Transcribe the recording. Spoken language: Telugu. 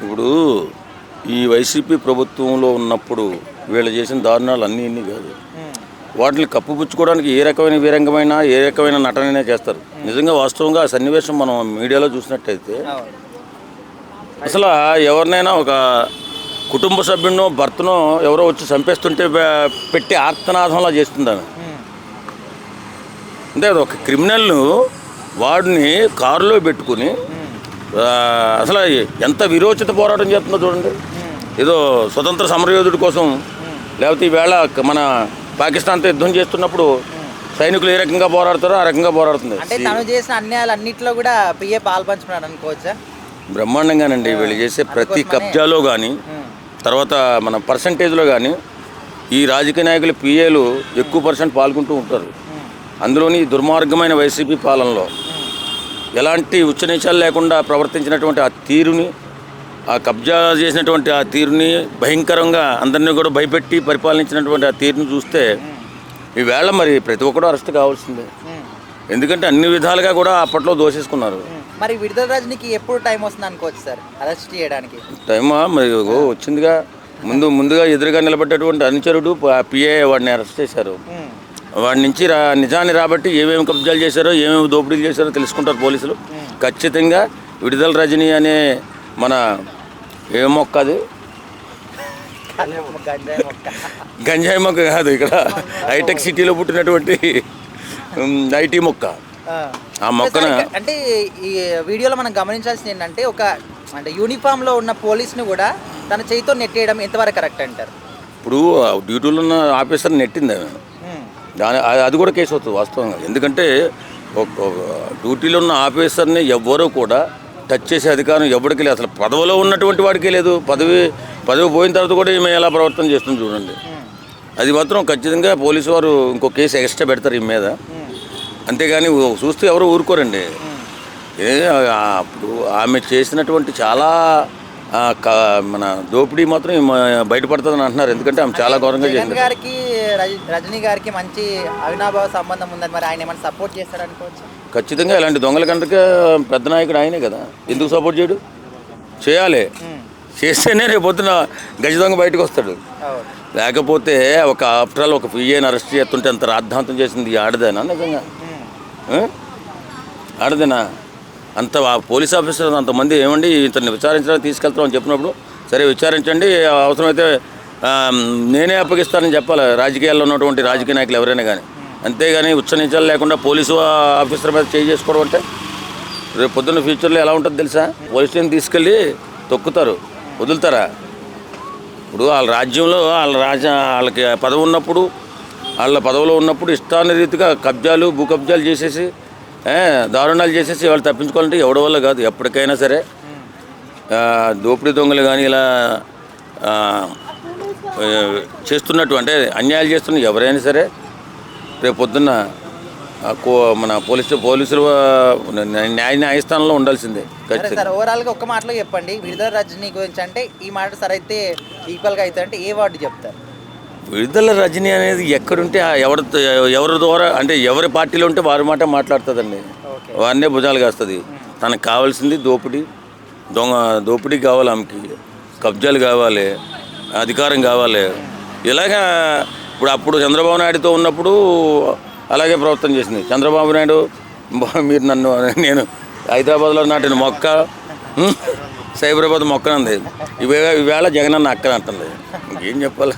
ఇప్పుడు ఈ వైసీపీ ప్రభుత్వంలో ఉన్నప్పుడు వీళ్ళు చేసిన దారుణాలు అన్నీ ఇన్ని కాదు. వాటిని కప్పుపుచ్చుకోవడానికి ఏ రకమైన నటనైనా చేస్తారు. నిజంగా వాస్తవంగా ఆ సన్నివేశం మనం మీడియాలో చూసినట్టయితే అసలు ఎవరినైనా ఒక కుటుంబ సభ్యునో భర్తనో ఎవరో వచ్చి చంపేస్తుంటే పెట్టి ఆర్తనాదంలా చేస్తుంది ఆమె. అంటే అది ఒక క్రిమినల్ను వాడిని కారులో పెట్టుకుని అసలు ఎంత విరోచిత పోరాటం చేస్తుందో చూడండి. ఏదో స్వతంత్ర సమరయోధుడి కోసం, లేకపోతే ఈవేళ మన పాకిస్తాన్తో యుద్ధం చేస్తున్నప్పుడు సైనికులు ఏ రకంగా పోరాడతారో ఆ రకంగా పోరాడుతుంది. అంటే తను చేసిన అన్యాయాలన్నింటిలో కూడా పిఏ పాల్పంచుకున్నాడు అనుకోవచ్చా? బ్రహ్మాండంగానండి. వీళ్ళు చేసే ప్రతి కబ్జాలో కానీ, తర్వాత మన పర్సంటేజ్లో కానీ ఈ రాజకీయ నాయకులు పిఏలు ఎక్కువ పర్సెంట్ పాల్గొంటూ ఉంటారు. అందులోని దుర్మార్గమైన వైసీపీ పాలనలో ఎలాంటి ఉచ్చనీచాలు లేకుండా ప్రవర్తించినటువంటి ఆ తీరుని, ఆ కబ్జా చేసినటువంటి ఆ తీరుని, భయంకరంగా అందరినీ కూడా భయపెట్టి పరిపాలించినటువంటి ఆ తీరుని చూస్తే ఈవేళ మరి ప్రతి ఒక్కరు అరెస్ట్ కావాల్సిందే. ఎందుకంటే అన్ని విధాలుగా కూడా అప్పట్లో దోషేసుకున్నారు. మరి విడుదల రజనీకి ఎప్పుడు టైం వస్తుంది అనుకోవచ్చు సార్ అరెస్ట్ చేయడానికి? టైమా మరి వచ్చిందిగా. ముందుగా ఎదురుగా నిలబడ్డటువంటి అనుచరుడు పిఏ వాడిని అరెస్ట్ చేశారు. వాడి నుంచి నిజాన్ని రాబట్టి ఏమేమి కబ్జాలు చేశారో, ఏమేమి దోపిడీలు చేశారో తెలుసుకుంటారు పోలీసులు. ఖచ్చితంగా విడుదల రజనీ అనే మన ఏ మొక్క అది, గంజాయి మొక్క కాదు, ఇక్కడ హైటెక్ సిటీలో పుట్టినటువంటి ఐటీ మొక్క. ఆ మొక్కన అంటే ఈ వీడియోలో మనం గమనించాల్సింది ఏంటంటే అంటే యూనిఫామ్లో ఉన్న పోలీస్ని కూడా తన చేతితో నెట్టేయడం ఎంతవరకు కరెక్ట్ అంటారు? ఇప్పుడు డ్యూటీలో ఉన్న ఆఫీసర్ నెట్టింది అది కూడా కేసు అవుతుంది వాస్తవంగా. ఎందుకంటే డ్యూటీలో ఉన్న ఆఫీసర్ని ఎవ్వరూ కూడా టచ్ చేసే అధికారం ఎవరికి లేదు. అసలు పదవిలో ఉన్నటువంటి వాడికే లేదు. పదవి పోయిన తర్వాత కూడా ఈమె ఎలా ప్రవర్తన చేస్తుంది చూడండి. అది మాత్రం ఖచ్చితంగా పోలీసు వారు ఇంకో కేసు ఎక్స్ట్రా పెడతారు ఈ మీద. అంతేగాని చూస్తే ఎవరు ఊరుకోరండి. అప్పుడు ఆమె చేసినటువంటి చాలా మన దోపిడీ మాత్రం బయటపడుతుందని అంటున్నారు. ఎందుకంటే ఆమె చాలా ఘోరంగా చేసింది. గారికి రజనీ గారికి మంచి అవినాభావ సంబంధం ఉందని మరి ఆయన ఏమైనా సపోర్ట్ చేస్తాడు అనుకోవచ్చు? ఖచ్చితంగా ఇలాంటి దొంగల కంటే పెద్ద నాయకుడు ఆయనే కదా. ఎందుకు సపోర్ట్ చేయడు? చేయాలి. చేస్తేనే రేపు పొద్దున గజ దొంగ బయటకు వస్తాడు. లేకపోతే ఆఫ్టర్ ఆల్ ఒక పిఏని అరెస్ట్ చేస్తుంటే అంత రాద్ధాంతం చేసింది ఆడదేనా? నిజంగా ఆడదేనా? అంత పోలీస్ ఆఫీసర్ అంతమంది ఏమండి ఇతన్ని విచారించడానికి తీసుకెళ్తామని చెప్పినప్పుడు సరే విచారించండి, అవసరమైతే నేనే అప్పగిస్తానని చెప్పాలి రాజకీయాల్లో ఉన్నటువంటి రాజకీయ నాయకులు ఎవరైనా కానీ. అంతేగాని ఉచ్చనీచాలు లేకుండా పోలీసు ఆఫీసర్ మీద చేయి చేసుకోవడం అంటే రేపు పొద్దున్న ఫ్యూచర్లో ఎలా ఉంటుందో తెలుసా? పోలీస్ స్టేషన్ తీసుకెళ్ళి తొక్కుతారు, వదులుతారా? ఇప్పుడు వాళ్ళ రాజ్యంలో వాళ్ళకి పదవి ఉన్నప్పుడు, వాళ్ళ పదవిలో ఉన్నప్పుడు ఇష్టానురీతిగా కబ్జాలు భూ కబ్జాలు చేసేసి దారుణాలు చేసేసి వాళ్ళు తప్పించుకోవాలంటే ఎవడి వల్ల కాదు. ఎప్పటికైనా సరే దోపిడీ దొంగలు కానీ ఇలా చేస్తున్నట్టు అన్యాయాలు చేస్తున్న ఎవరైనా సరే రేపు పొద్దున్న మన పోలీసులు న్యాయస్థానంలో ఉండాల్సిందే. సార్ ఓవరాల్గా ఒక్క మాటలో చెప్పండి, విడుదల రజనీ గురించి అంటే ఈ మాట సరే అయితే ఈక్వల్గా అవుతుంది అంటే ఏ వార్డు చెప్తారు? విడుదల రజనీ అనేది ఎక్కడుంటే ఎవరి ద్వారా అంటే ఎవరి పార్టీలో ఉంటే వారి మాట మాట్లాడుతుందండి. వారినే భుజాలు కాస్తుంది. తనకు కావాల్సింది దోపిడీ కావాలి, ఆమెకి కబ్జాలు కావాలి, అధికారం కావాలి. ఇలాగా అప్పుడు చంద్రబాబు నాయుడుతో ఉన్నప్పుడు అలాగే ప్రవర్తన చేసింది. చంద్రబాబు నాయుడు మీరు నేను హైదరాబాద్లో నాటిన మొక్క సైబరాబాద్ మొక్కనంది, ఈవేళ జగనన్న అక్కన అంటుంది. ఇంకేం చెప్పాలా?